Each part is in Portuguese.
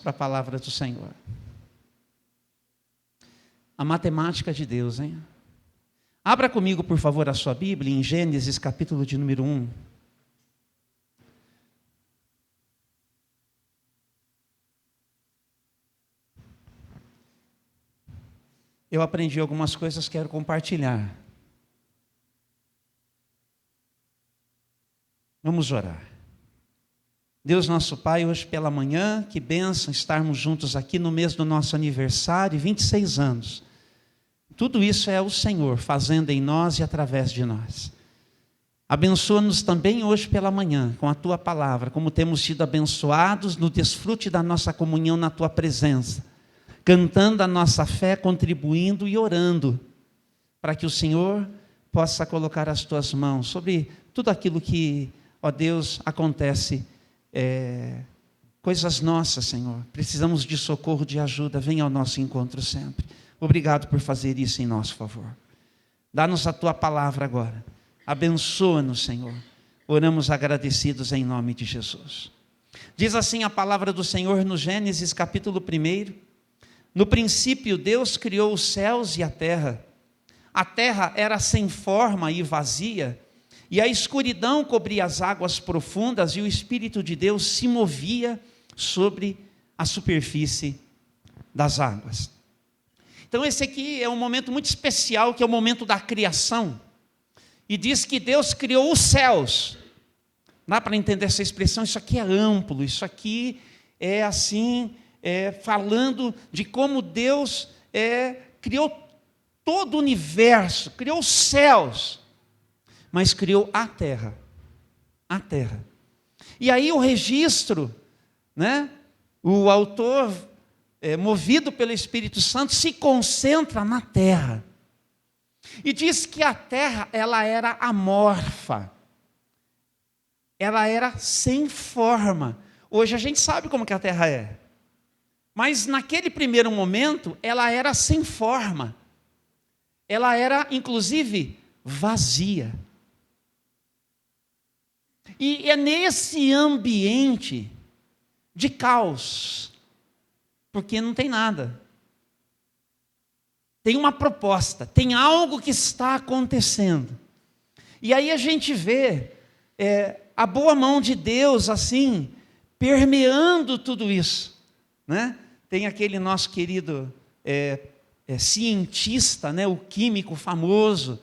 Para a palavra do Senhor. A matemática de Deus, hein? Abra comigo, por favor, a sua Bíblia em Gênesis, capítulo de número 1. Eu aprendi algumas coisas, quero compartilhar. Vamos orar. Deus nosso Pai, hoje pela manhã, que bênção estarmos juntos aqui no mês do nosso aniversário, 26 anos. Tudo isso é o Senhor fazendo em nós e através de nós. Abençoa-nos também hoje pela manhã com a Tua palavra, como temos sido abençoados no desfrute da nossa comunhão na Tua presença, cantando a nossa fé, contribuindo e orando, para que o Senhor possa colocar as Tuas mãos sobre tudo aquilo que, ó Deus, acontece. Coisas nossas, Senhor, precisamos de socorro, de ajuda, venha ao nosso encontro sempre. Obrigado por fazer isso em nosso favor. Dá-nos a Tua palavra agora, abençoa-nos, Senhor, oramos agradecidos em nome de Jesus. Diz assim a palavra do Senhor no Gênesis capítulo 1: no princípio Deus criou os céus e a terra era sem forma e vazia, e a escuridão cobria as águas profundas, e o Espírito de Deus se movia sobre a superfície das águas. Então esse aqui é um momento muito especial, que é o momento da criação. E diz que Deus criou os céus. Dá para entender essa expressão? Isso aqui é amplo, isso aqui é assim, falando de como Deus criou todo o universo, criou os céus, mas criou a terra. E aí o registro, né? O autor, movido pelo Espírito Santo, se concentra na terra. E diz que a terra, ela era amorfa. Ela era sem forma. Hoje a gente sabe como que a terra é. Mas naquele primeiro momento, ela era sem forma. Ela era, inclusive, vazia. E é nesse ambiente de caos, porque não tem nada. Tem uma proposta, tem algo que está acontecendo. E aí a gente vê a boa mão de Deus assim, permeando tudo isso, né? Tem aquele nosso querido cientista, né? O químico famoso,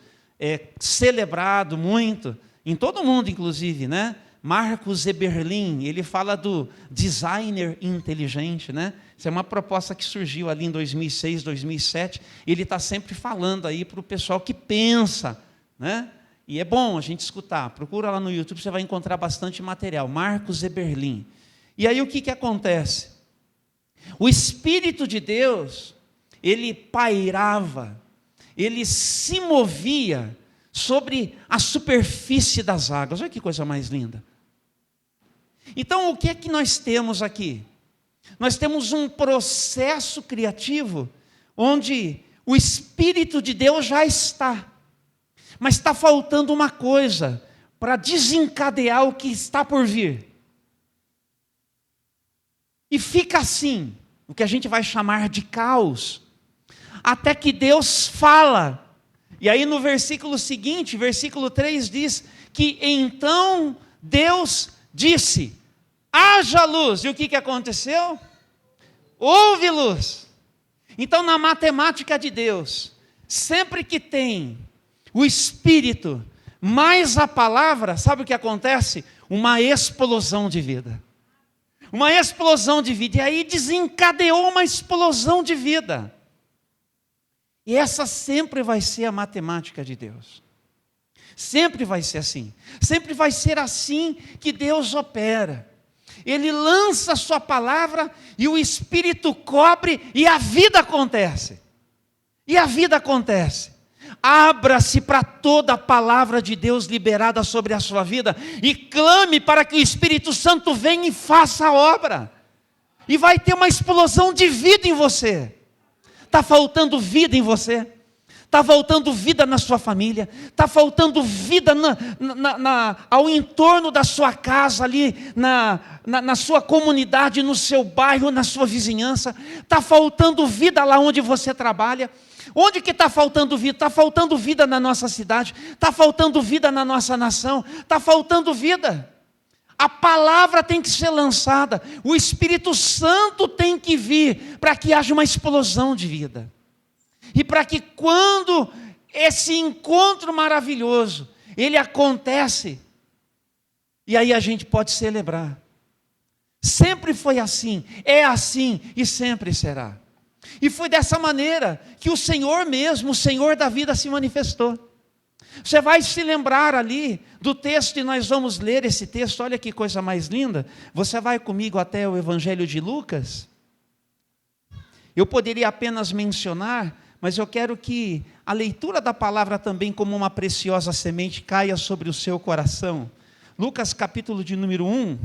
celebrado muito, em todo mundo inclusive, né? Marcos Eberlin, ele fala do designer inteligente, né? Isso é uma proposta que surgiu ali em 2006, 2007. Ele está sempre falando aí para o pessoal que pensa, né? E é bom a gente escutar. Procura lá no YouTube, você vai encontrar bastante material. Marcos Eberlin. E aí o que acontece? O Espírito de Deus, ele pairava, ele se movia sobre a superfície das águas. Olha que coisa mais linda. Então, o que é que nós temos aqui? Nós temos um processo criativo, onde o Espírito de Deus já está, mas está faltando uma coisa, para desencadear o que está por vir. E fica assim, o que a gente vai chamar de caos, até que Deus fala. E aí no versículo seguinte, versículo 3 diz que então Deus disse: haja luz. E o que aconteceu? Houve luz. Então na matemática de Deus, sempre que tem o Espírito mais a palavra, sabe o que acontece? Uma explosão de vida. Uma explosão de vida. E aí desencadeou uma explosão de vida. E essa sempre vai ser a matemática de Deus. Sempre vai ser assim. Sempre vai ser assim que Deus opera. Ele lança a sua palavra e o Espírito cobre e a vida acontece. E a vida acontece. Abra-se para toda a palavra de Deus liberada sobre a sua vida e clame para que o Espírito Santo venha e faça a obra. E vai ter uma explosão de vida em você. Está faltando vida em você? está faltando vida na sua família, está faltando vida ao entorno da sua casa, ali na sua comunidade, no seu bairro, na sua vizinhança, está faltando vida lá onde você trabalha. Onde que está faltando vida? Está faltando vida na nossa cidade, está faltando vida na nossa nação, está faltando vida. A palavra tem que ser lançada, o Espírito Santo tem que vir para que haja uma explosão de vida. E para que quando esse encontro maravilhoso, ele acontece, e aí a gente pode celebrar. Sempre foi assim, é assim e sempre será. E foi dessa maneira que o Senhor mesmo, o Senhor da vida se manifestou. Você vai se lembrar ali do texto, e nós vamos ler esse texto, olha que coisa mais linda. Você vai comigo até o Evangelho de Lucas. Eu poderia apenas mencionar, mas eu quero que a leitura da palavra também, como uma preciosa semente, caia sobre o seu coração. Lucas capítulo de número 1.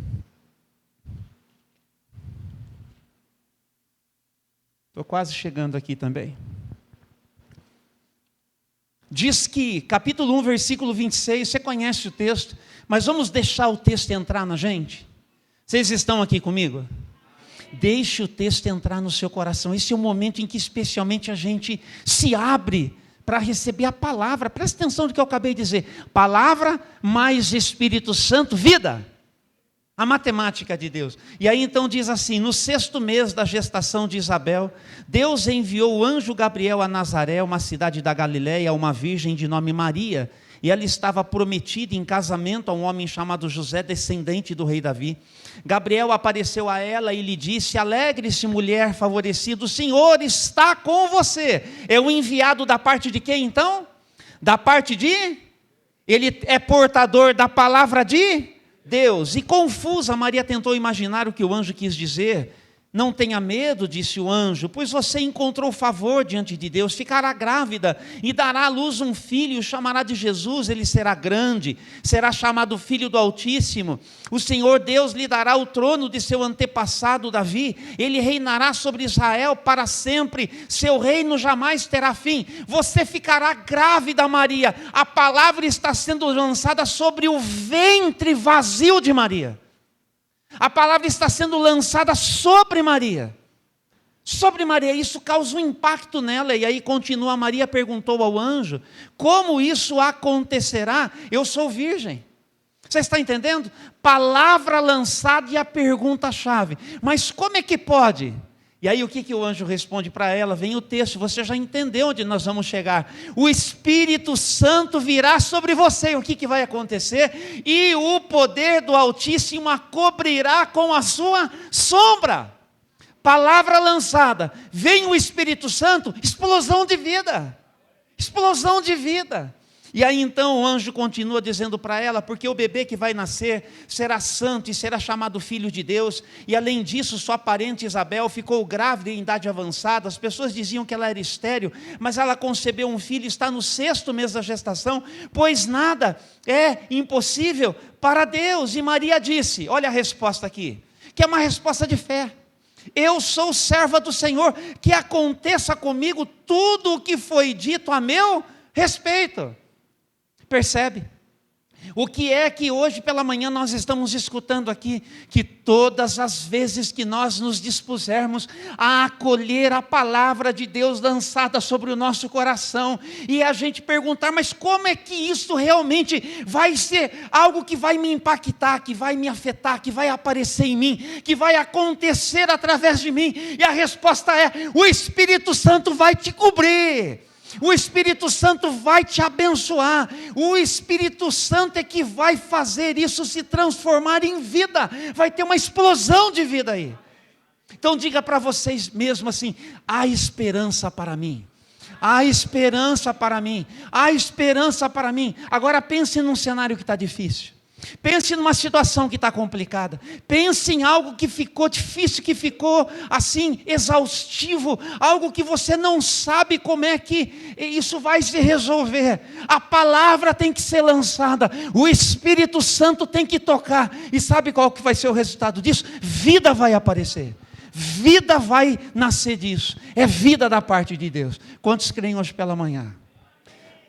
Estou quase chegando aqui também. Diz que, capítulo 1, versículo 26, você conhece o texto, mas vamos deixar o texto entrar na gente? Vocês estão aqui comigo? Deixe o texto entrar no seu coração. Esse é o momento em que especialmente a gente se abre para receber a palavra. Presta atenção no que eu acabei de dizer. Palavra mais Espírito Santo, vida. A matemática de Deus. E aí então diz assim: no 6º mês da gestação de Isabel, Deus enviou o anjo Gabriel a Nazaré, uma cidade da Galiléia, a uma virgem de nome Maria, e ela estava prometida em casamento a um homem chamado José, descendente do rei Davi. Gabriel apareceu a ela e lhe disse: alegre-se, mulher favorecida, o Senhor está com você. É o enviado da parte de quem então? Da parte de? Ele é portador da palavra de Deus. E confusa, Maria tentou imaginar o que o anjo quis dizer. Não tenha medo, disse o anjo, pois você encontrou favor diante de Deus, ficará grávida e dará à luz um filho, chamará de Jesus, ele será grande, será chamado Filho do Altíssimo. O Senhor Deus lhe dará o trono de seu antepassado Davi, ele reinará sobre Israel para sempre, seu reino jamais terá fim. Você ficará grávida, Maria, a palavra está sendo lançada sobre o ventre vazio de Maria. A palavra está sendo lançada sobre Maria. Sobre Maria, isso causa um impacto nela. E aí continua, Maria perguntou ao anjo: como isso acontecerá? Eu sou virgem. Você está entendendo? Palavra lançada e a pergunta-chave. Mas como é que pode? E aí o que o anjo responde para ela? Vem o texto, você já entendeu onde nós vamos chegar. O Espírito Santo virá sobre você. O que vai acontecer? E o poder do Altíssimo a cobrirá com a sua sombra. Palavra lançada. Vem o Espírito Santo, explosão de vida. Explosão de vida. E aí então o anjo continua dizendo para ela: porque o bebê que vai nascer será santo e será chamado Filho de Deus, e além disso sua parente Isabel ficou grávida em idade avançada, as pessoas diziam que ela era estéril, mas ela concebeu um filho, está no 6º mês da gestação, pois nada é impossível para Deus. E Maria disse, olha a resposta aqui, que é uma resposta de fé: eu sou serva do Senhor, que aconteça comigo tudo o que foi dito a meu respeito. Percebe? O que é que hoje pela manhã nós estamos escutando aqui? Que todas as vezes que nós nos dispusermos a acolher a palavra de Deus lançada sobre o nosso coração, e a gente perguntar, mas como é que isso realmente vai ser algo que vai me impactar, que vai me afetar, que vai aparecer em mim, que vai acontecer através de mim? E a resposta é: o Espírito Santo vai te cobrir. O Espírito Santo vai te abençoar. O Espírito Santo é que vai fazer isso se transformar em vida. Vai ter uma explosão de vida aí. Então diga para vocês mesmo assim: há esperança para mim. Há esperança para mim. Há esperança para mim. Agora pense num cenário que está difícil. Pense numa situação que está complicada. Pense em algo que ficou difícil, que ficou assim, exaustivo. Algo que você não sabe como é que isso vai se resolver. A palavra tem que ser lançada. O Espírito Santo tem que tocar. E sabe qual que vai ser o resultado disso? Vida vai aparecer. Vida vai nascer disso. É vida da parte de Deus. Quantos creem hoje pela manhã?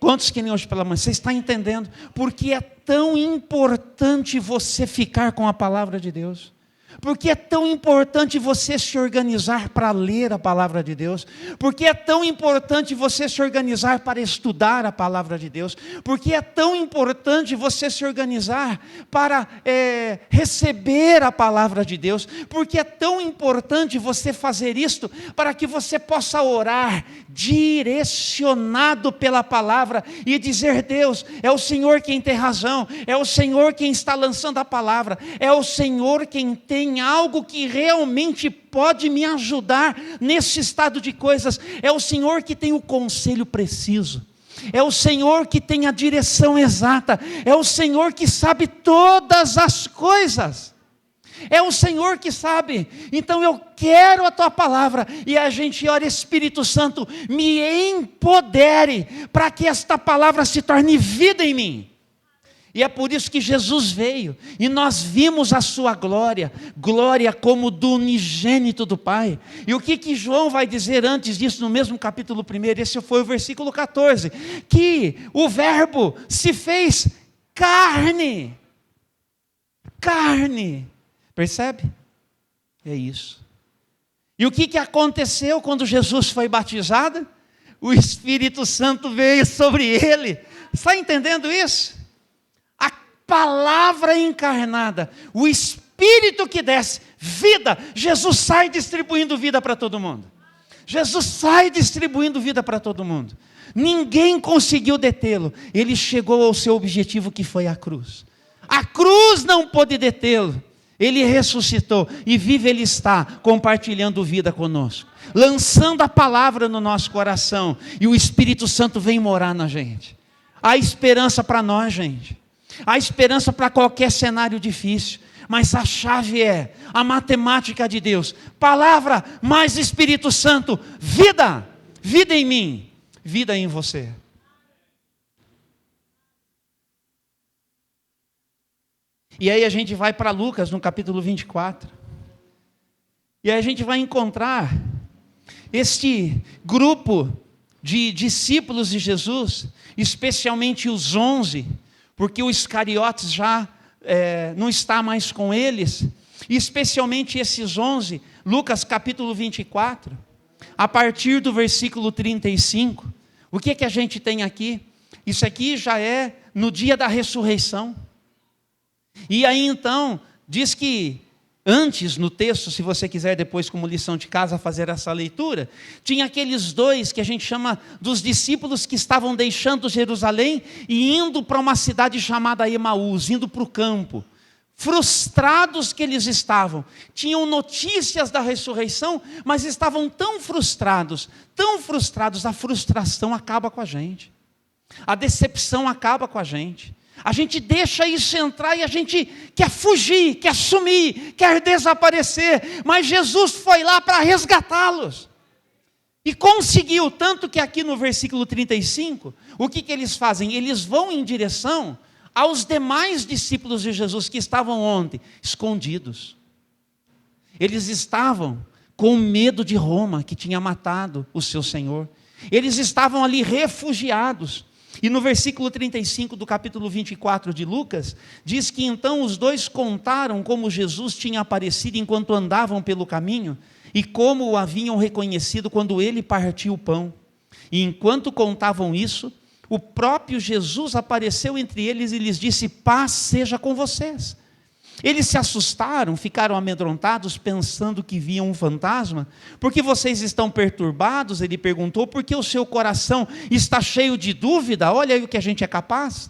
Quantos que nem hoje pela manhã? Você está entendendo? Porque é tão importante você ficar com a palavra de Deus. Porque é tão importante você se organizar para ler a palavra de Deus. Porque é tão importante você se organizar para estudar a palavra de Deus. Porque é tão importante você se organizar para receber a palavra de Deus. Porque é tão importante você fazer isto para que você possa orar direcionado pela palavra e dizer: Deus, é o Senhor quem tem razão, é o Senhor quem está lançando a palavra, é o Senhor quem tem algo que realmente pode me ajudar nesse estado de coisas, é o Senhor que tem o conselho preciso, é o Senhor que tem a direção exata, é o Senhor que sabe todas as coisas, é o Senhor que sabe. Então eu quero a tua palavra, e a gente ora: Espírito Santo, me empodere para que esta palavra se torne vida em mim. E é por isso que Jesus veio, e nós vimos a sua glória, glória como do unigênito do Pai. E o que João vai dizer antes disso, no mesmo capítulo 1, esse foi o versículo 14, que o verbo se fez carne, percebe? É isso. E o que aconteceu quando Jesus foi batizado? O Espírito Santo veio sobre ele. Está entendendo isso? Palavra encarnada, o Espírito que desce, vida. Jesus sai distribuindo vida para todo mundo. Jesus sai distribuindo vida para todo mundo. Ninguém conseguiu detê-lo. Ele chegou ao seu objetivo, que foi a cruz. A cruz não pôde detê-lo. Ele ressuscitou e vive ele está, compartilhando vida conosco, lançando a palavra no nosso coração, e o Espírito Santo vem morar na gente. Há esperança para nós, gente. Há esperança para qualquer cenário difícil, mas a chave é a matemática de Deus: palavra mais Espírito Santo, vida, vida em mim, vida em você. E aí a gente vai para Lucas no capítulo 24, e aí a gente vai encontrar este grupo de discípulos de Jesus, especialmente os 11, porque o Iscariotes já não está mais com eles, e especialmente esses 11, Lucas capítulo 24, a partir do versículo 35, o que a gente tem aqui? Isso aqui já é no dia da ressurreição, e aí então, diz que antes no texto, se você quiser depois como lição de casa fazer essa leitura, tinha aqueles dois que a gente chama dos discípulos que estavam deixando Jerusalém e indo para uma cidade chamada Emaús, indo para o campo. Frustrados que eles estavam, tinham notícias da ressurreição, mas estavam tão frustrados, a frustração acaba com a gente, a decepção acaba com a gente. A gente deixa isso entrar e a gente quer fugir, quer sumir, quer desaparecer. Mas Jesus foi lá para resgatá-los. E conseguiu, tanto que aqui no versículo 35, o que eles fazem? Eles vão em direção aos demais discípulos de Jesus que estavam onde? Escondidos. Eles estavam com medo de Roma, que tinha matado o seu Senhor. Eles estavam ali refugiados. E no versículo 35 do capítulo 24 de Lucas, diz que então os dois contaram como Jesus tinha aparecido enquanto andavam pelo caminho, e como o haviam reconhecido quando ele partiu o pão. E enquanto contavam isso, o próprio Jesus apareceu entre eles e lhes disse: paz seja com vocês. Eles se assustaram, ficaram amedrontados, pensando que viam um fantasma. Por que vocês estão perturbados? Ele perguntou. Porque o seu coração está cheio de dúvida? Olha aí o que a gente é capaz.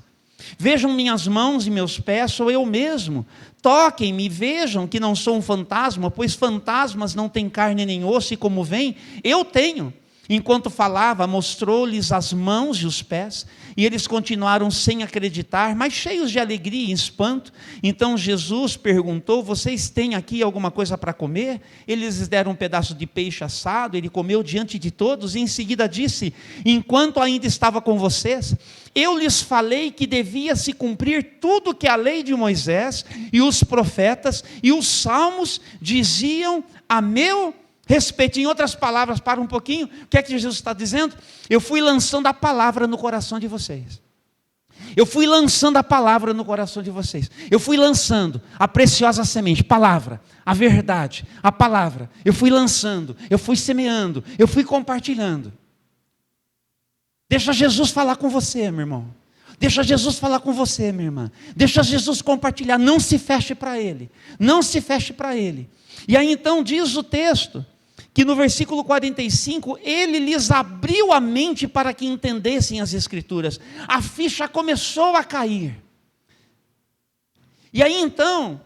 Vejam minhas mãos e meus pés, sou eu mesmo. Toquem-me e vejam que não sou um fantasma, pois fantasmas não têm carne nem osso, e como veem, eu tenho. Enquanto falava, mostrou-lhes as mãos e os pés, e eles continuaram sem acreditar, mas cheios de alegria e espanto. Então Jesus perguntou: vocês têm aqui alguma coisa para comer? Eles lhes deram um pedaço de peixe assado, ele comeu diante de todos, e em seguida disse: enquanto ainda estava com vocês, eu lhes falei que devia se cumprir tudo que a lei de Moisés e os profetas e os salmos diziam a meu respeito. Em outras palavras, para um pouquinho, o que é que Jesus está dizendo? Eu fui lançando a palavra no coração de vocês. Eu fui lançando a palavra no coração de vocês. Eu fui lançando a preciosa semente, palavra, a verdade, a palavra. Eu fui lançando, eu fui semeando, eu fui compartilhando. Deixa Jesus falar com você, meu irmão. Deixa Jesus falar com você, minha irmã. Deixa Jesus compartilhar. Não se feche para Ele. Não se feche para Ele. E aí então diz o texto, que no versículo 45, Ele lhes abriu a mente para que entendessem as Escrituras. A ficha começou a cair. E aí então,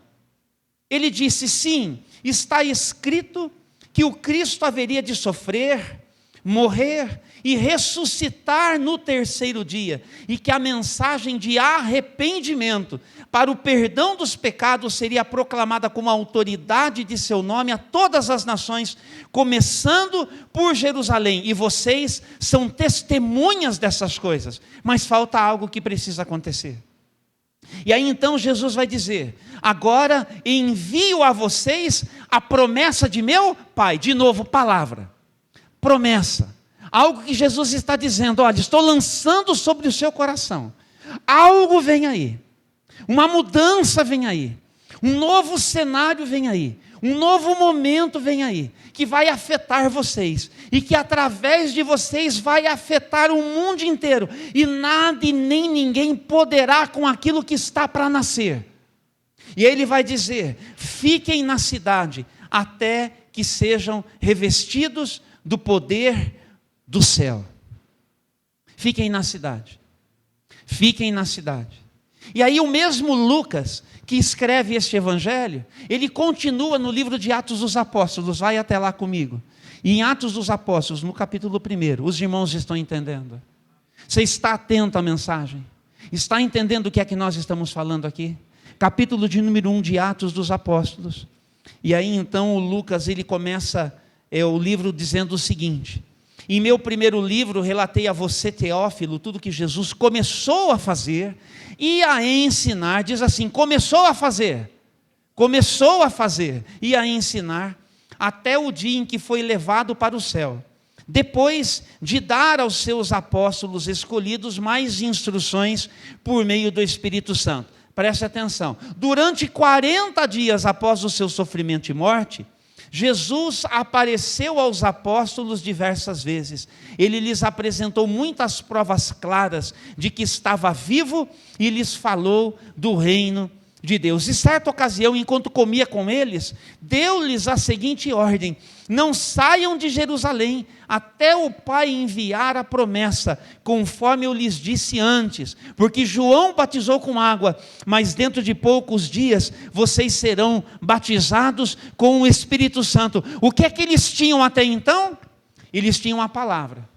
Ele disse, sim, está escrito que o Cristo haveria de sofrer, morrer e ressuscitar no terceiro dia, e que a mensagem de arrependimento para o perdão dos pecados seria proclamada como autoridade de seu nome a todas as nações, começando por Jerusalém, e vocês são testemunhas dessas coisas, mas falta algo que precisa acontecer. E aí então Jesus vai dizer, agora envio a vocês a promessa de meu Pai, de novo palavra, promessa, algo que Jesus está dizendo, olha, estou lançando sobre o seu coração, algo vem aí, uma mudança vem aí, um novo cenário vem aí, um novo momento vem aí, que vai afetar vocês, e que através de vocês vai afetar o mundo inteiro, e nada e nem ninguém poderá com aquilo que está para nascer. E ele vai dizer, fiquem na cidade, até que sejam revestidos do poder do céu. Fiquem na cidade. Fiquem na cidade. E aí o mesmo Lucas, que escreve este evangelho, ele continua no livro de Atos dos Apóstolos, vai até lá comigo. E em Atos dos Apóstolos, no capítulo 1, os irmãos estão entendendo? Você está atento à mensagem? Está entendendo o que é que nós estamos falando aqui? Capítulo de número 1 de Atos dos Apóstolos. E aí então o Lucas, ele começa o livro dizendo o seguinte, em meu primeiro livro relatei a você, Teófilo, tudo que Jesus começou a fazer e a ensinar, diz assim, começou a fazer e a ensinar, até o dia em que foi levado para o céu, depois de dar aos seus apóstolos escolhidos mais instruções por meio do Espírito Santo. Preste atenção, durante 40 dias após o seu sofrimento e morte, Jesus apareceu aos apóstolos diversas vezes. Ele lhes apresentou muitas provas claras de que estava vivo e lhes falou do reino de Deus. E certa ocasião, enquanto comia com eles, deu-lhes a seguinte ordem: não saiam de Jerusalém até o Pai enviar a promessa, conforme eu lhes disse antes, porque João batizou com água, mas dentro de poucos dias vocês serão batizados com o Espírito Santo. O que é que eles tinham até então? Eles tinham a palavra.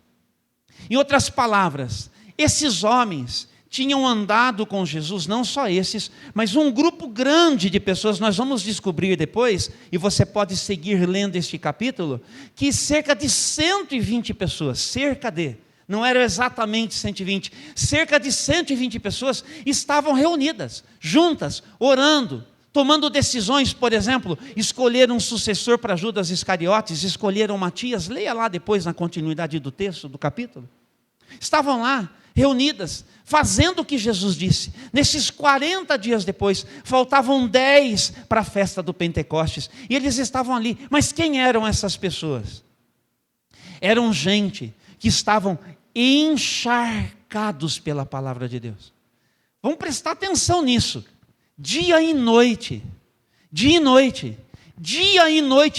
Em outras palavras, esses homens tinham andado com Jesus, não só esses, mas um grupo grande de pessoas. Nós vamos descobrir depois, e você pode seguir lendo este capítulo, que cerca de 120 pessoas, não eram exatamente 120, cerca de 120 pessoas estavam reunidas, juntas, orando, tomando decisões. Por exemplo, escolheram um sucessor para Judas Iscariotes, escolheram Matias, leia lá depois na continuidade do texto, do capítulo. Estavam lá, reunidas, fazendo o que Jesus disse. Nesses 40 dias depois, faltavam 10 para a festa do Pentecostes, e eles estavam ali. Mas quem eram essas pessoas? Eram gente que estavam encharcados pela palavra de Deus. Vamos prestar atenção nisso. Dia e noite,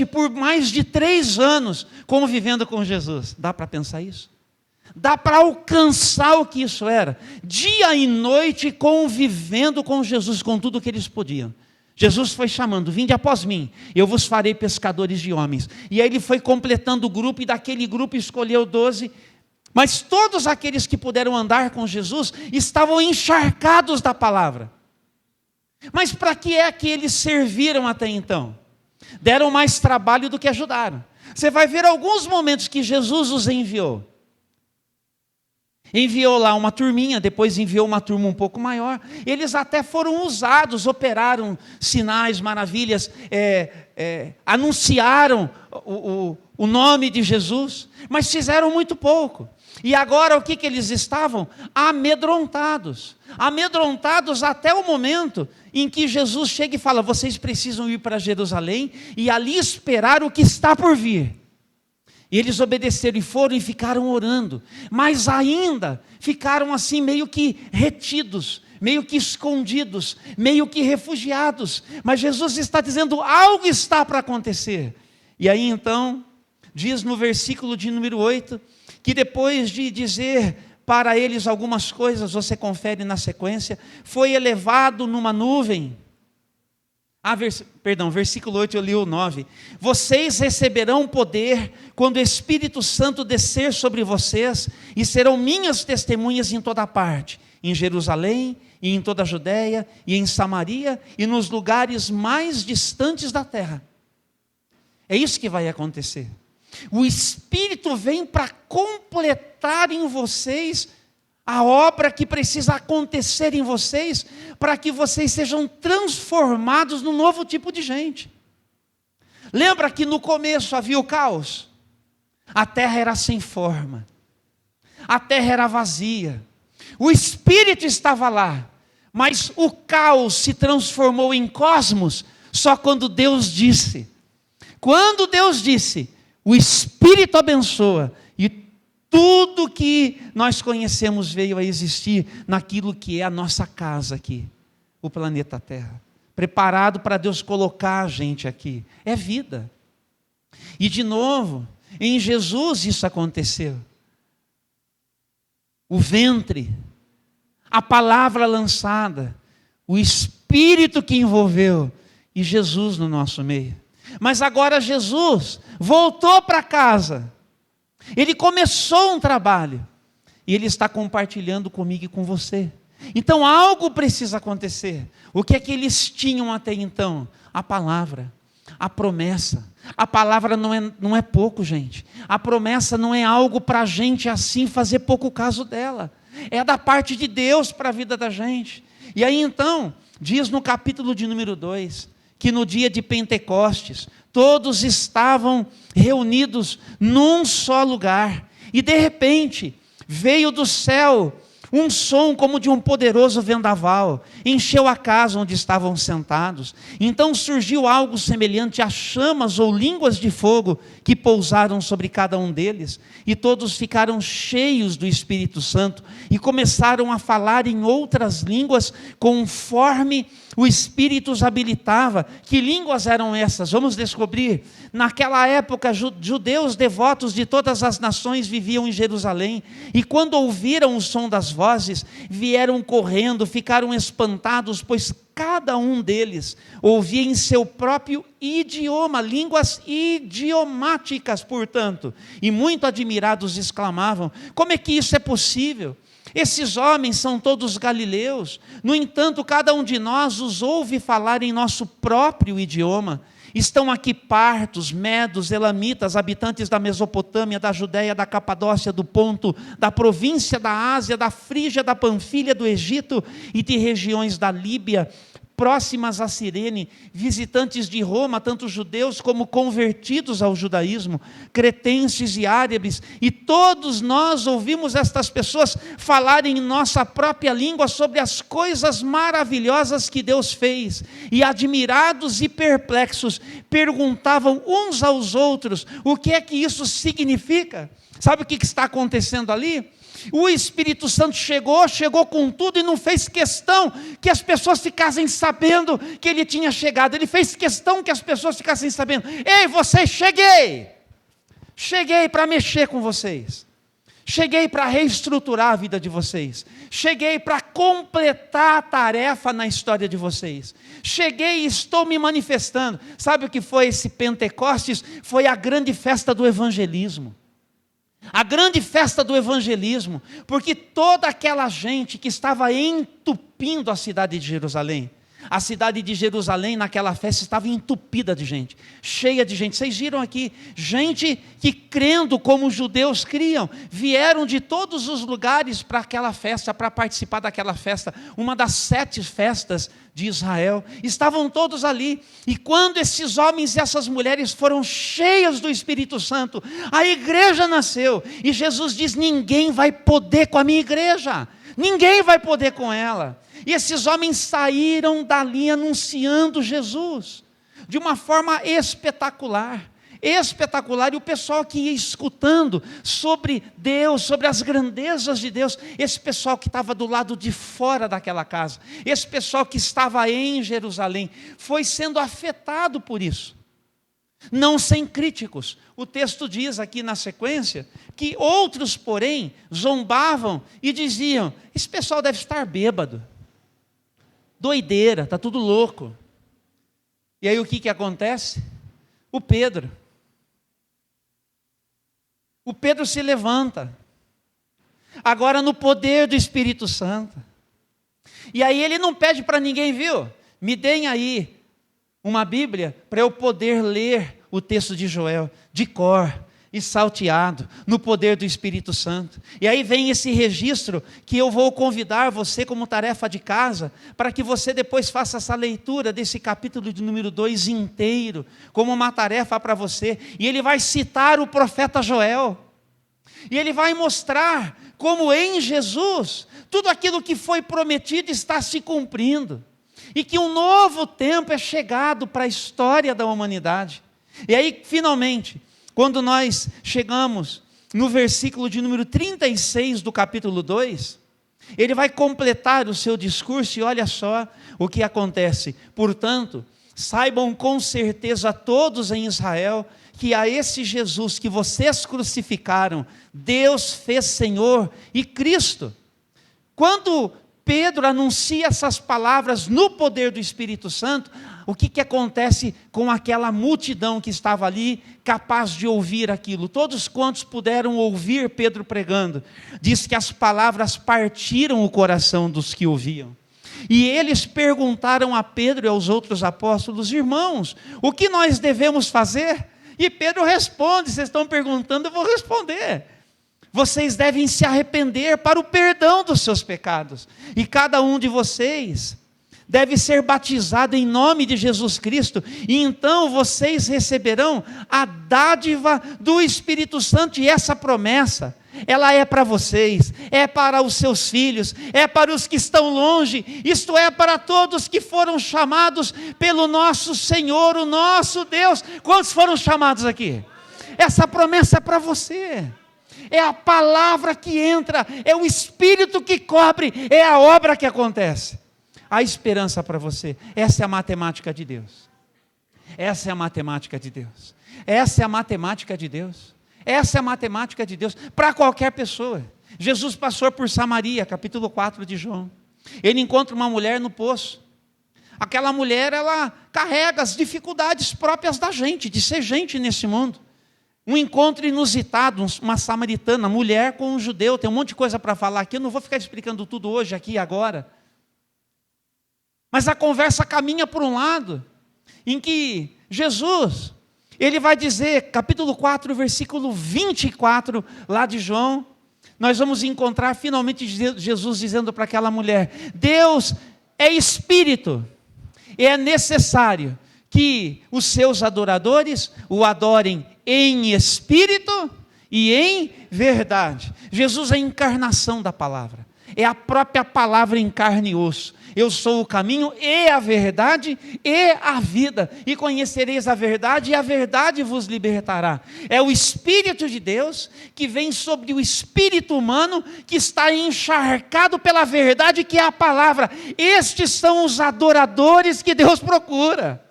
por mais de 3 anos, convivendo com Jesus. Dá para pensar isso? Dá para alcançar o que isso era. Dia e noite convivendo com Jesus, com tudo que eles podiam. Jesus foi chamando, vinde após mim, eu vos farei pescadores de homens. E aí ele foi completando o grupo, e daquele grupo escolheu 12. Mas todos aqueles que puderam andar com Jesus estavam encharcados da palavra. Mas para que é que eles serviram até então? Deram mais trabalho do que ajudaram. Você vai ver alguns momentos que Jesus os enviou. Enviou lá uma turminha, depois enviou uma turma um pouco maior. Eles até foram usados, operaram sinais, maravilhas, anunciaram o nome de Jesus, mas fizeram muito pouco. E agora o que eles estavam? Amedrontados. Amedrontados até o momento em que Jesus chega e fala: vocês precisam ir para Jerusalém e ali esperar o que está por vir. E eles obedeceram e foram e ficaram orando, mas ainda ficaram assim meio que retidos, meio que escondidos, meio que refugiados. Mas Jesus está dizendo: algo está para acontecer. E aí então, diz no versículo de número 8, que depois de dizer para eles algumas coisas, você confere na sequência, foi elevado numa nuvem. Versículo 8, eu li o 9. Vocês receberão poder quando o Espírito Santo descer sobre vocês, e serão minhas testemunhas em toda parte, em Jerusalém, e em toda a Judéia, e em Samaria, e nos lugares mais distantes da terra. É isso que vai acontecer. O Espírito vem para completar em vocês a obra que precisa acontecer em vocês, para que vocês sejam transformados num novo tipo de gente. Lembra que no começo havia o caos? A terra era sem forma, a terra era vazia, o Espírito estava lá, mas o caos se transformou em cosmos só quando Deus disse. Quando Deus disse, o Espírito abençoa, e tudo que nós conhecemos veio a existir naquilo que é a nossa casa aqui, o planeta Terra, preparado para Deus colocar a gente aqui. É vida. E de novo, em Jesus isso aconteceu. O ventre, a palavra lançada, o Espírito que envolveu, e Jesus no nosso meio. Mas agora Jesus voltou para casa. Ele começou um trabalho, e Ele está compartilhando comigo e com você. Então algo precisa acontecer. O que é que eles tinham até então? A palavra, a promessa. A palavra não é pouco, gente. A promessa não é algo para a gente assim fazer pouco caso dela. É da parte de Deus para a vida da gente. E aí então, diz no capítulo de número 2, que no dia de Pentecostes, todos estavam reunidos num só lugar, e de repente, veio do céu um som como de um poderoso vendaval, encheu a casa onde estavam sentados. Então surgiu algo semelhante a chamas ou línguas de fogo, que pousaram sobre cada um deles, e todos ficaram cheios do Espírito Santo, e começaram a falar em outras línguas, conforme o Espírito os habilitava. Que línguas eram essas? Vamos descobrir. Naquela época, judeus devotos de todas as nações viviam em Jerusalém, e quando ouviram o som das vozes, vieram correndo, ficaram espantados, pois cada um deles ouvia em seu próprio idioma, línguas idiomáticas, portanto, e muito admirados exclamavam: como é que isso é possível? Esses homens são todos galileus. No entanto, cada um de nós os ouve falar em nosso próprio idioma. Estão aqui partos, medos, elamitas, habitantes da Mesopotâmia, da Judéia, da Capadócia, do Ponto, da província da Ásia, da Frígia, da Panfilha, do Egito e de regiões da Líbia, próximas a Cirene, visitantes de Roma, tanto judeus como convertidos ao judaísmo, cretenses e árabes, e todos nós ouvimos estas pessoas falarem em nossa própria língua sobre as coisas maravilhosas que Deus fez, e admirados e perplexos, perguntavam uns aos outros: o que é que isso significa? Sabe o que está acontecendo ali? O Espírito Santo chegou com tudo, e não fez questão que as pessoas ficassem sabendo que ele tinha chegado. Ele fez questão que as pessoas ficassem sabendo: ei, vocês, cheguei para mexer com vocês, cheguei para reestruturar a vida de vocês, cheguei para completar a tarefa na história de vocês, cheguei e estou me manifestando. Sabe o que foi esse Pentecostes? Foi a grande festa do evangelismo. A grande festa do evangelismo, porque toda aquela gente que estava entupindo a cidade de Jerusalém, A cidade de Jerusalém, naquela festa, estava entupida de gente, cheia de gente. Vocês viram aqui, gente que crendo como os judeus criam, vieram de todos os lugares para aquela festa, para participar daquela festa, uma das 7 festas de Israel. Estavam todos ali, e quando esses homens e essas mulheres foram cheios do Espírito Santo, a igreja nasceu, e Jesus diz: ninguém vai poder com a minha igreja, ninguém vai poder com ela. E esses homens saíram dali anunciando Jesus, de uma forma espetacular, e o pessoal que ia escutando sobre Deus, sobre as grandezas de Deus, esse pessoal que estava do lado de fora daquela casa, esse pessoal que estava em Jerusalém, foi sendo afetado por isso, não sem críticos. O texto diz aqui na sequência, que outros porém, zombavam e diziam: esse pessoal deve estar bêbado, doideira, está tudo louco. E aí o que acontece? O Pedro se levanta, agora no poder do Espírito Santo, e aí ele não pede para ninguém, viu? Me deem aí uma Bíblia para eu poder ler o texto de Joel, de cor, e salteado, no poder do Espírito Santo. E aí vem esse registro que eu vou convidar você como tarefa de casa, para que você depois faça essa leitura desse capítulo de número 2 inteiro, como uma tarefa para você. E ele vai citar o profeta Joel, e ele vai mostrar como em Jesus, tudo aquilo que foi prometido está se cumprindo, e que um novo tempo é chegado para a história da humanidade. E aí, finalmente, quando nós chegamos no versículo de número 36 do capítulo 2, ele vai completar o seu discurso, e olha só o que acontece. Portanto, saibam com certeza todos em Israel, que a esse Jesus que vocês crucificaram, Deus fez Senhor e Cristo. Quando Pedro anuncia essas palavras no poder do Espírito Santo, o que acontece com aquela multidão que estava ali, capaz de ouvir aquilo? Todos quantos puderam ouvir Pedro pregando, diz que as palavras partiram o coração dos que ouviam. E eles perguntaram a Pedro e aos outros apóstolos: irmãos, o que nós devemos fazer? E Pedro responde: vocês estão perguntando, eu vou responder. Vocês devem se arrepender para o perdão dos seus pecados, e cada um de vocês deve ser batizado em nome de Jesus Cristo, e então vocês receberão a dádiva do Espírito Santo. E essa promessa, ela é para vocês, é para os seus filhos, é para os que estão longe, isto é, para todos que foram chamados pelo nosso Senhor, o nosso Deus. Quantos foram chamados aqui? Essa promessa é para você. É a palavra que entra, é o Espírito que cobre, é a obra que acontece. A esperança para você. Essa é a matemática de Deus. Essa é a matemática de Deus. Essa é a matemática de Deus. Essa é a matemática de Deus para qualquer pessoa. Jesus passou por Samaria, capítulo 4 de João. Ele encontra uma mulher no poço. Aquela mulher, ela carrega as dificuldades próprias da gente, de ser gente nesse mundo. Um encontro inusitado, uma samaritana, mulher com um judeu. Tem um monte de coisa para falar aqui, eu não vou ficar explicando tudo hoje, aqui e agora. Mas a conversa caminha por um lado, em que Jesus, ele vai dizer, capítulo 4, versículo 24, lá de João, nós vamos encontrar finalmente Jesus dizendo para aquela mulher: Deus é Espírito, e é necessário que os seus adoradores o adorem em espírito e em verdade. Jesus é a encarnação da palavra, é a própria palavra em carne e osso. Eu sou o caminho e a verdade e a vida, e conhecereis a verdade, e a verdade vos libertará. É o Espírito de Deus que vem sobre o espírito humano, que está encharcado pela verdade, que é a palavra. Estes são os adoradores que Deus procura.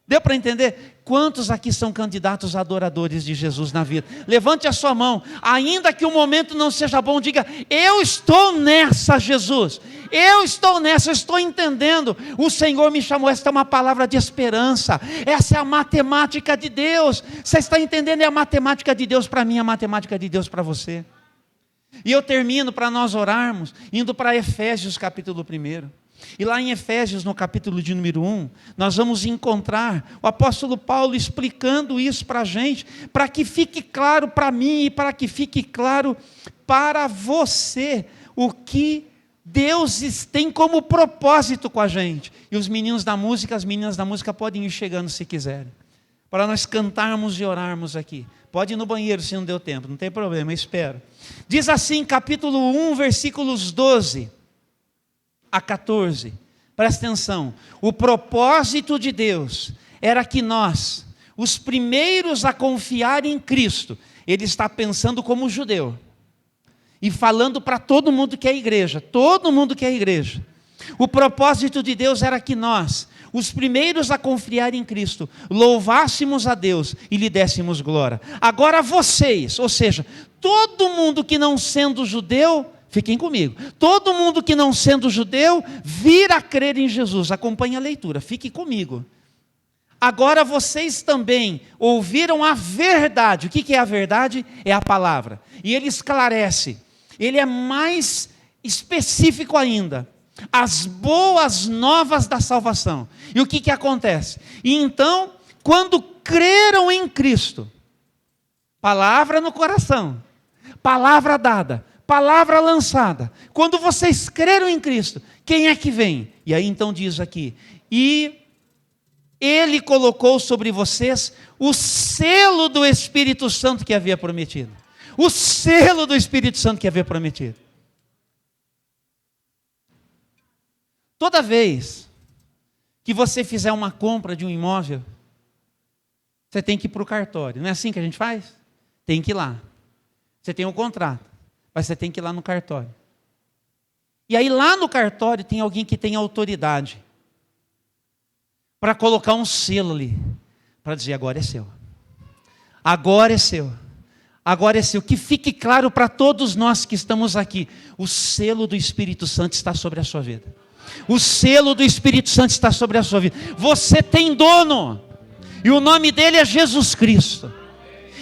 Deu para entender? Quantos aqui são candidatos a adoradores de Jesus na vida? Levante a sua mão, ainda que o momento não seja bom, diga: eu estou nessa, Jesus, eu estou nessa, eu estou entendendo, o Senhor me chamou. Esta é uma palavra de esperança, essa é a matemática de Deus. Você está entendendo? É a matemática de Deus para mim, a matemática de Deus para você. E eu termino, para nós orarmos, indo para Efésios capítulo 1. E lá em Efésios, no capítulo de número 1, nós vamos encontrar o apóstolo Paulo explicando isso para a gente, para que fique claro para mim e para que fique claro para você o que Deus tem como propósito com a gente. E os meninos da música, as meninas da música podem ir chegando se quiserem, para nós cantarmos e orarmos aqui. Pode ir no banheiro se não deu tempo, não tem problema, eu espero. Diz assim, capítulo 1, versículos 12 a 14. Presta atenção. O propósito de Deus era que nós, os primeiros a confiar em Cristo, ele está pensando como judeu e falando para todo mundo que é igreja, todo mundo que é igreja. O propósito de Deus era que nós, os primeiros a confiar em Cristo, louvássemos a Deus e lhe dessemos glória. Agora vocês, ou seja, todo mundo que não sendo judeu, fiquem comigo, todo mundo que não sendo judeu, vir a crer em Jesus. Acompanhe a leitura, fique comigo. Agora vocês também ouviram a verdade. O que é a verdade? É a palavra. E ele esclarece, ele é mais específico ainda. As boas novas da salvação. E o que acontece? E então, quando creram em Cristo, palavra no coração, palavra dada, palavra lançada, quando vocês creram em Cristo, quem é que vem? E aí então diz aqui, e Ele colocou sobre vocês o selo do Espírito Santo que havia prometido. O selo do Espírito Santo que havia prometido. Toda vez que você fizer uma compra de um imóvel, você tem que ir para o cartório. Não é assim que a gente faz? Tem que ir lá. Você tem um contrato, mas você tem que ir lá no cartório. E aí lá no cartório tem alguém que tem autoridade para colocar um selo ali, para dizer agora é seu. Agora é seu. Agora é seu. Que fique claro para todos nós que estamos aqui, o selo do Espírito Santo está sobre a sua vida. O selo do Espírito Santo está sobre a sua vida. Você tem dono. E o nome dele é Jesus Cristo.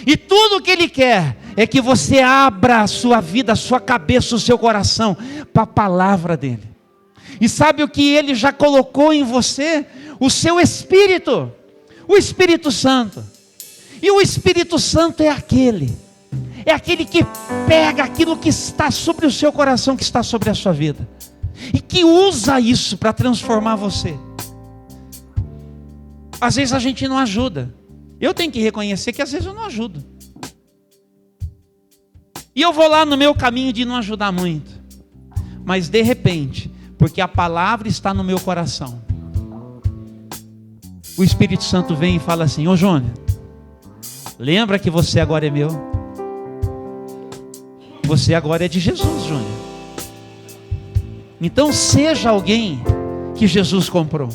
E tudo o que ele quer é que você abra a sua vida, a sua cabeça, o seu coração para a palavra dele. E sabe o que ele já colocou em você? O seu Espírito. O Espírito Santo. E o Espírito Santo é aquele que pega aquilo que está sobre o seu coração, que está sobre a sua vida. E que usa isso para transformar você. Às vezes a gente não ajuda. Eu tenho que reconhecer que às vezes eu não ajudo. E eu vou lá no meu caminho de não ajudar muito. Mas de repente, porque a palavra está no meu coração, o Espírito Santo vem e fala assim: ô Jônio, lembra que você agora é meu? Você agora é de Jesus, Jônio. Então seja alguém que Jesus comprou.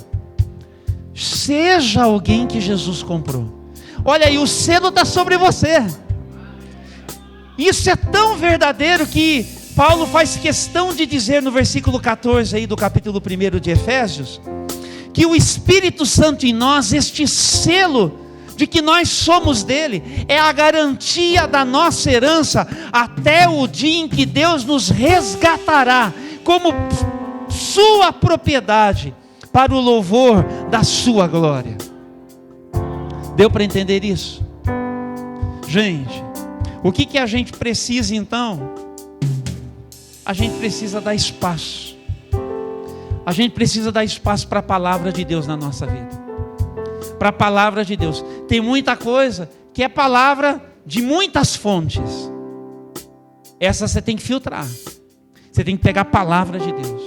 Seja alguém que Jesus comprou. Olha aí, o selo está sobre você. Isso é tão verdadeiro que Paulo faz questão de dizer no versículo 14 aí do capítulo 1 de Efésios, que o Espírito Santo em nós, este selo de que nós somos dele, é a garantia da nossa herança até o dia em que Deus nos resgatará como sua propriedade, para o louvor da sua glória. Deu para entender isso? Gente, o que a gente precisa então? A gente precisa dar espaço. A gente precisa dar espaço para a palavra de Deus na nossa vida. Para a palavra de Deus. Tem muita coisa que é palavra de muitas fontes. Essa você tem que filtrar. Você tem que pegar a palavra de Deus.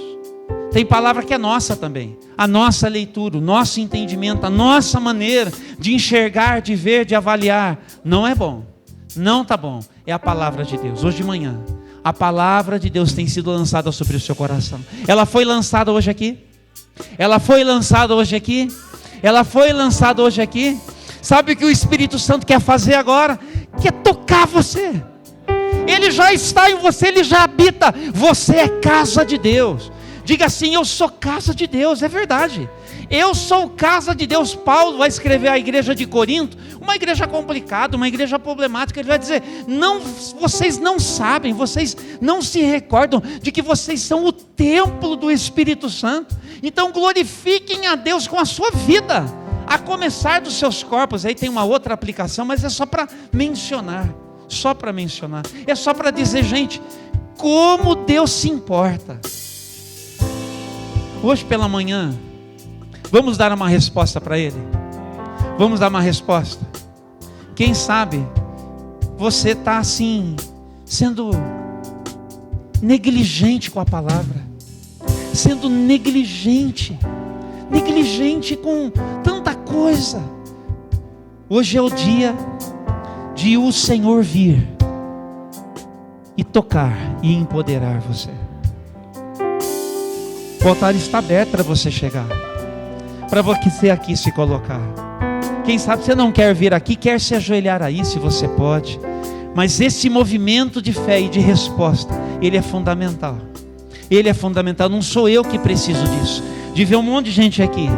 Tem palavra que é nossa também. A nossa leitura, o nosso entendimento, a nossa maneira de enxergar, de ver, de avaliar. Não é bom. Não está bom. É a palavra de Deus. Hoje de manhã, a palavra de Deus tem sido lançada sobre o seu coração. Ela foi lançada hoje aqui? Ela foi lançada hoje aqui? Ela foi lançada hoje aqui? Sabe o que o Espírito Santo quer fazer agora? Quer tocar você. Ele já está em você, ele já habita. Você é casa de Deus. Diga assim: eu sou casa de Deus. É verdade. Eu sou casa de Deus. Paulo vai escrever à igreja de Corinto, uma igreja complicada, uma igreja problemática. Ele vai dizer: não, vocês não sabem, vocês não se recordam de que vocês são o templo do Espírito Santo. Então glorifiquem a Deus com a sua vida, a começar dos seus corpos. Aí tem uma outra aplicação, mas é só para mencionar. Só para mencionar. É só para dizer, gente, como Deus se importa. Hoje pela manhã, vamos dar uma resposta para Ele. Vamos dar uma resposta. Quem sabe você está assim, sendo negligente com a palavra, sendo negligente com tanta coisa. Hoje é o dia de o Senhor vir e tocar e empoderar você. O altar está aberto para você chegar, para você aqui se colocar. Quem sabe você não quer vir aqui, quer se ajoelhar aí, se você pode. Mas esse movimento de fé e de resposta, ele é fundamental. Ele é fundamental. Não sou eu que preciso disso, de ver um monte de gente aqui.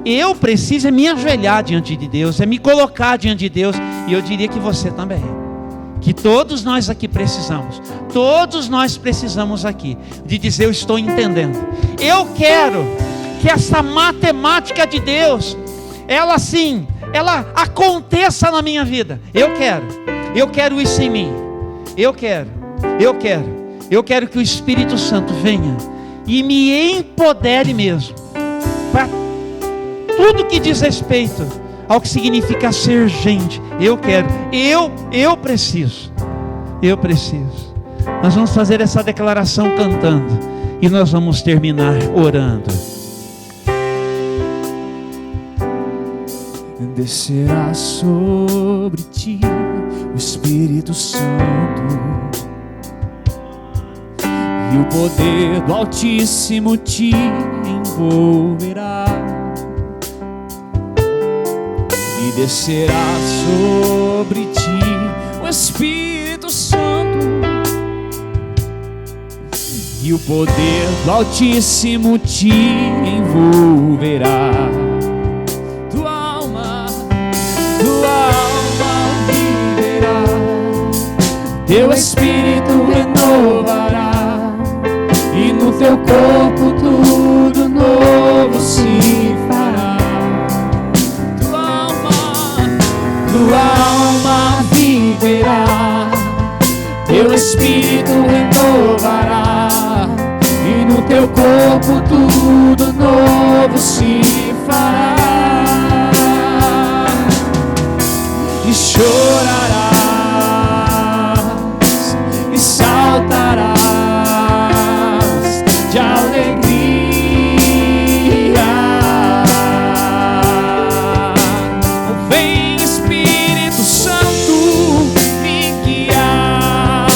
Eu preciso é me ajoelhar diante de Deus, é me colocar diante de Deus. E eu diria que você também, que todos nós aqui precisamos. Todos nós precisamos aqui de dizer: eu estou entendendo. Eu quero que essa matemática de Deus, ela sim, ela aconteça na minha vida. Eu quero isso em mim. Eu quero que o Espírito Santo venha e me empodere mesmo, para tudo que diz respeito ao que significa ser gente. Eu preciso. Nós vamos fazer essa declaração cantando, e nós vamos terminar orando. Descerá sobre ti o Espírito Santo, e o poder do Altíssimo te envolverá. E descerá sobre ti o Espírito Santo, e o poder do Altíssimo te envolverá. Tua alma viverá, teu Espírito renovará, e no teu corpo tudo novo se fará. Tua alma viverá, teu Espírito renovará, e no teu corpo tudo novo se fará. E chorarás e saltarás de alegria. Vem Espírito Santo me guiar,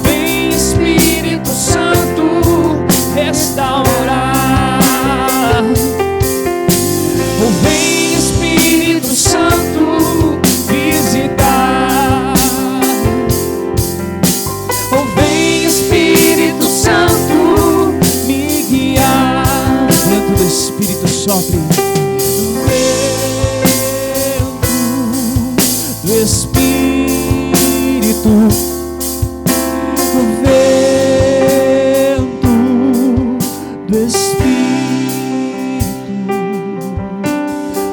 vem Espírito Santo restaurar, vem Espírito Santo visitar, vem Espírito Santo me guiar. Vento do Espírito sopre, vento do Espírito, vento do Espírito,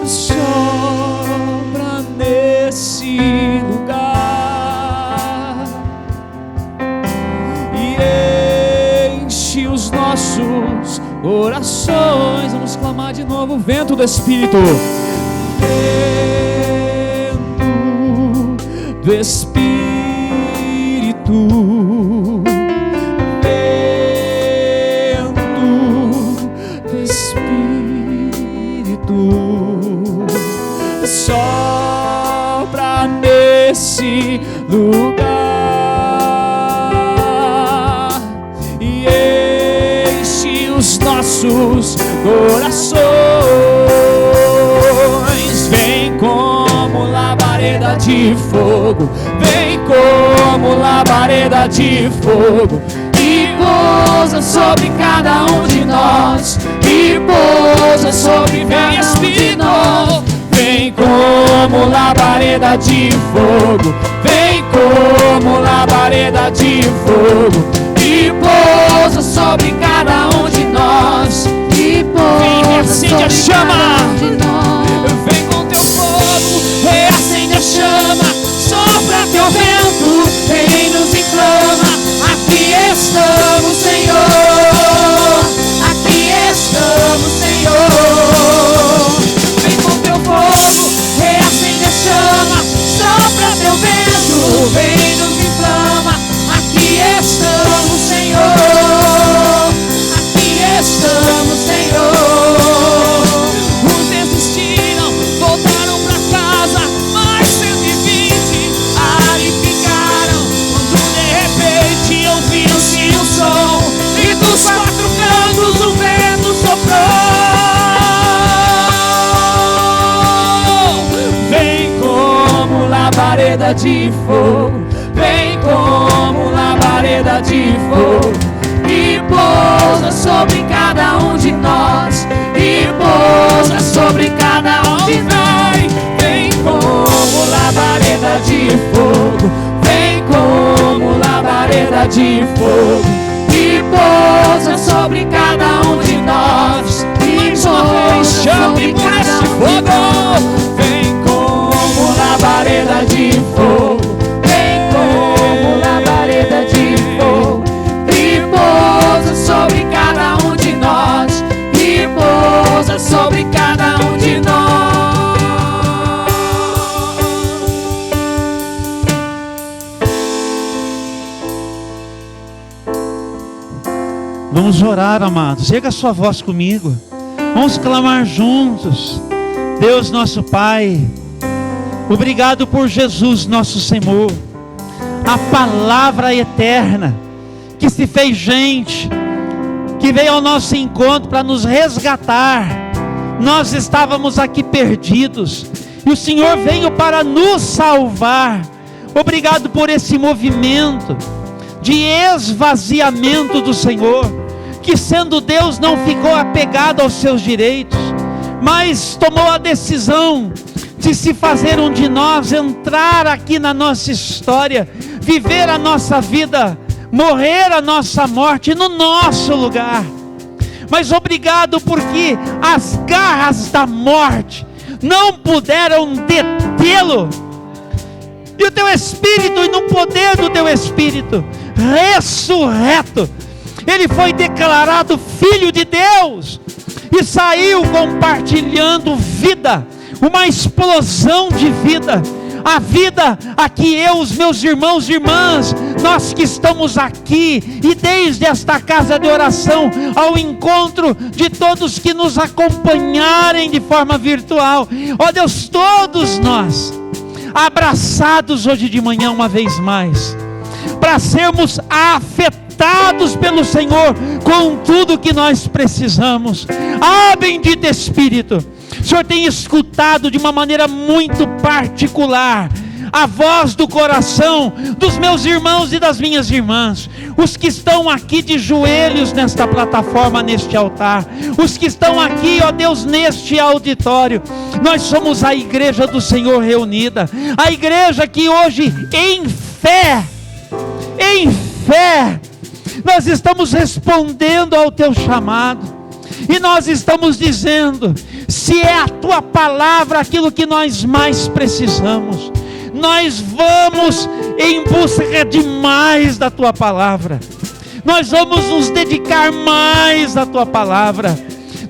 sopra nesse lugar e enche os nossos corações. Vamos clamar de novo: vento do Espírito, vento do Espírito, vento do Espírito, sopra nesse lugar e enche os nossos corações. Vem como labareda de fogo, vem como labareda de fogo, e pousa sobre cada um de nós, e pousa sobre vem Espírito, vem como labareda de fogo, vem como labareda de fogo, e pousa sobre cada um de nós, e pousa sobre a chama, vem com teu fogo, reacende a chama, sopra teu vento, vem nos inflama, aqui estamos, Senhor, aqui estamos, Senhor, vem com teu fogo, reacende a chama, sopra teu vento, vem nos inflama, aqui estamos, Senhor, aqui estamos, Senhor. Uns desistiram, voltaram pra casa, mas 120 ali ficaram, quando de repente ouviram-se o som, e dos 4 cantos o vento soprou. Vem como labareda de fogo, vem como labareda de fogo, e pousa sobre cada um de nós, e pousa sobre cada um de nós. Vem como labareda de fogo, vem como labareda de fogo, e pousa sobre cada um de nós, e pousa chame por esse fogo. Vem como labareda de fogo, vem como labareda de fogo, e pousa sobre cada um de nós, e pousa sobre cada um de nós. Vamos orar, amados. Chega a sua voz comigo. Vamos clamar juntos. Deus nosso Pai, obrigado por Jesus nosso Senhor, a palavra eterna que se fez gente, que veio ao nosso encontro para nos resgatar. Nós estávamos aqui perdidos e o Senhor veio para nos salvar. Obrigado por esse movimento de esvaziamento do Senhor, que sendo Deus não ficou apegado aos seus direitos, mas tomou a decisão de se fazer um de nós, entrar aqui na nossa história, viver a nossa vida, morrer a nossa morte no nosso lugar. Mas obrigado porque as garras da morte não puderam detê-lo, e o teu Espírito, e no poder do teu Espírito ressurreto, ele foi declarado Filho de Deus e saiu compartilhando vida, uma explosão de vida, a vida a que eu, os meus irmãos e irmãs, nós que estamos aqui e desde esta casa de oração ao encontro de todos que nos acompanharem de forma virtual, ó Deus, todos nós abraçados hoje de manhã uma vez mais, para sermos afetados pelo Senhor com tudo que nós precisamos. Ah, bendito Espírito, o Senhor tem escutado de uma maneira muito particular a voz do coração dos meus irmãos e das minhas irmãs, os que estão aqui de joelhos nesta plataforma, neste altar, os que estão aqui, ó Deus, neste auditório. Nós somos a igreja do Senhor reunida, a igreja que hoje em fé, nós estamos respondendo ao teu chamado, e nós estamos dizendo: se é a tua palavra aquilo que nós mais precisamos, nós vamos em busca de mais da tua palavra, nós vamos nos dedicar mais à tua palavra,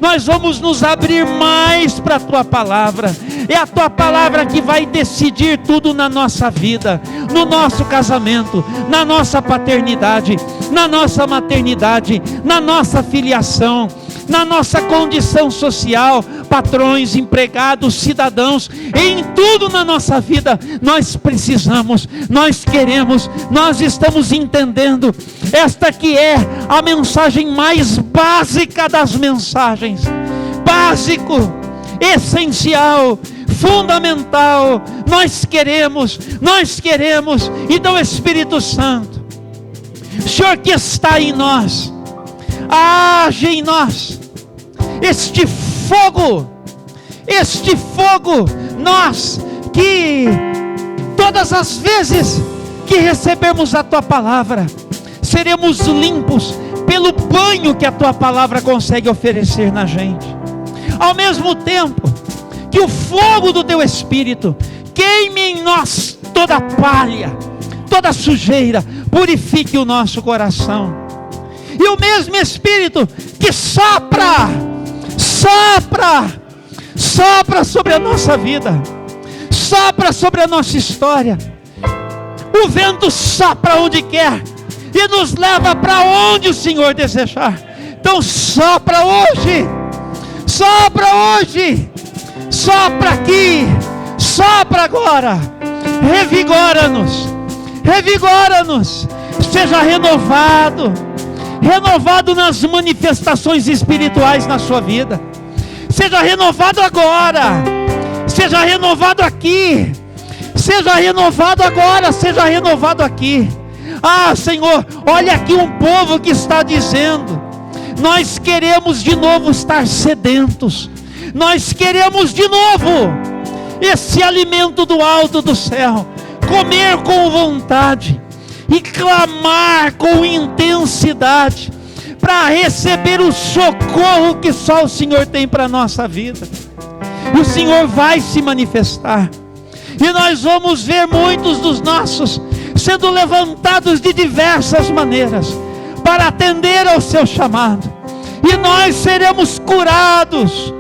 nós vamos nos abrir mais para a tua palavra. É a tua palavra que vai decidir tudo na nossa vida, no nosso casamento, na nossa paternidade, na nossa maternidade, na nossa filiação, na nossa condição social, patrões, empregados, cidadãos, em tudo na nossa vida. Nós precisamos, nós queremos, nós estamos entendendo esta que é a mensagem mais básica das mensagens, básico, essencial, fundamental. Nós queremos. Então, Espírito Santo, O Senhor que está em nós, age em nós. Este fogo, nós que todas as vezes que recebermos a Tua palavra, seremos limpos pelo banho que a Tua palavra consegue oferecer na gente. Ao mesmo tempo que o fogo do Teu Espírito queime em nós toda palha, toda sujeira, purifique o nosso coração. E o mesmo Espírito que sopra sobre a nossa vida, sopra sobre a nossa história. O vento sopra onde quer e nos leva para onde o Senhor desejar. Então sopra hoje, sopra aqui, sopra agora, revigora-nos, seja renovado nas manifestações espirituais na sua vida. Seja renovado agora, seja renovado aqui, seja renovado agora, seja renovado aqui. Ah, Senhor, olha aqui um povo que está dizendo: nós queremos de novo estar sedentos, nós queremos de novo esse alimento do alto do céu, comer com vontade e clamar com intensidade, para receber o socorro que só o Senhor tem para a nossa vida. O Senhor vai se manifestar, e nós vamos ver muitos dos nossos sendo levantados de diversas maneiras, para atender ao seu chamado, e nós seremos curados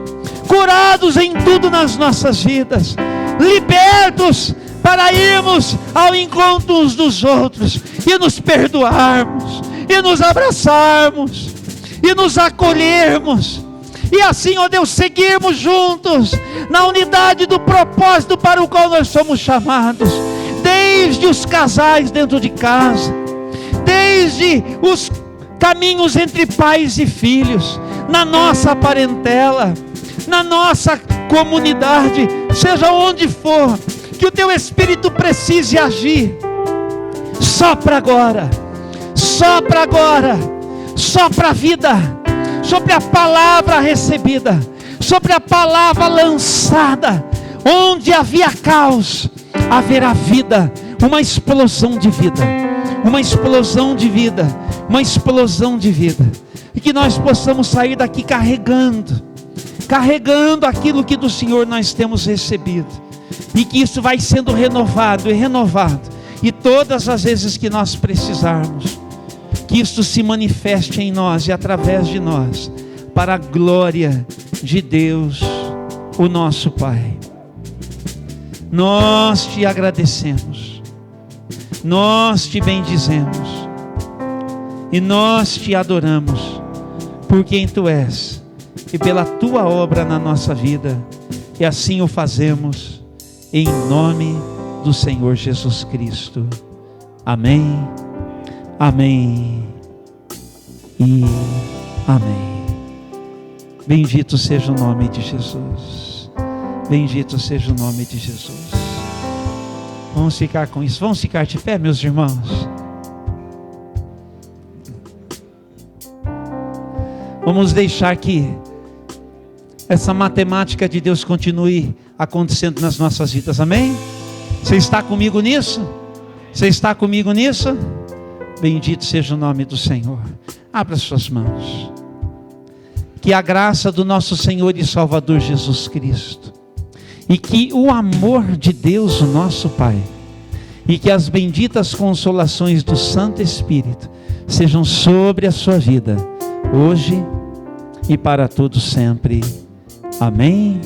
em tudo nas nossas vidas, libertos para irmos ao encontro uns dos outros, e nos perdoarmos, e nos abraçarmos, e nos acolhermos, e assim, ó Deus, seguirmos juntos na unidade do propósito para o qual nós somos chamados, desde os casais dentro de casa, desde os caminhos entre pais e filhos, na nossa parentela, na nossa comunidade, seja onde for, que o Teu Espírito precise agir. Sopra agora, sopra a vida, sobre a palavra recebida, sobre a palavra lançada. Onde havia caos, haverá vida, uma explosão de vida, uma explosão de vida, uma explosão de vida, e que nós possamos sair daqui carregando aquilo que do Senhor nós temos recebido, e que isso vai sendo renovado, e todas as vezes que nós precisarmos, que isso se manifeste em nós e através de nós, para a glória de Deus, o nosso Pai. Nós Te agradecemos, nós Te bendizemos, e nós Te adoramos, por quem Tu és, e pela Tua obra na nossa vida, e assim o fazemos, em nome do Senhor Jesus Cristo. Amém, amém e amém. Bendito seja o nome de Jesus, bendito seja o nome de Jesus. Vamos ficar com isso, vamos ficar de pé, meus irmãos. Vamos deixar que essa matemática de Deus continue acontecendo nas nossas vidas, amém? Você está comigo nisso? Você está comigo nisso? Bendito seja o nome do Senhor. Abra suas mãos. Que a graça do nosso Senhor e Salvador Jesus Cristo, e que o amor de Deus, o nosso Pai, e que as benditas consolações do Santo Espírito sejam sobre a sua vida, hoje e para todos sempre. Amém,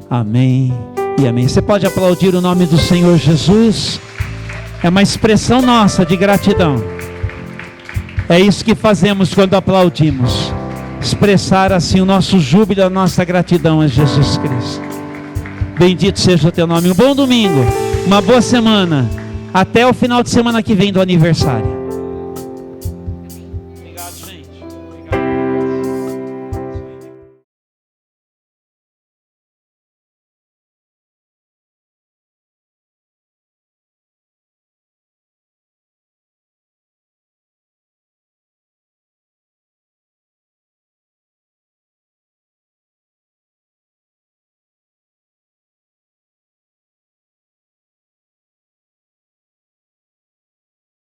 amém e amém. Você pode aplaudir o nome do Senhor Jesus? É uma expressão nossa de gratidão. É isso que fazemos quando aplaudimos, expressar assim o nosso júbilo, a nossa gratidão a Jesus Cristo. Bendito seja o Teu nome. Um bom domingo, uma boa semana, até o final de semana que vem do aniversário.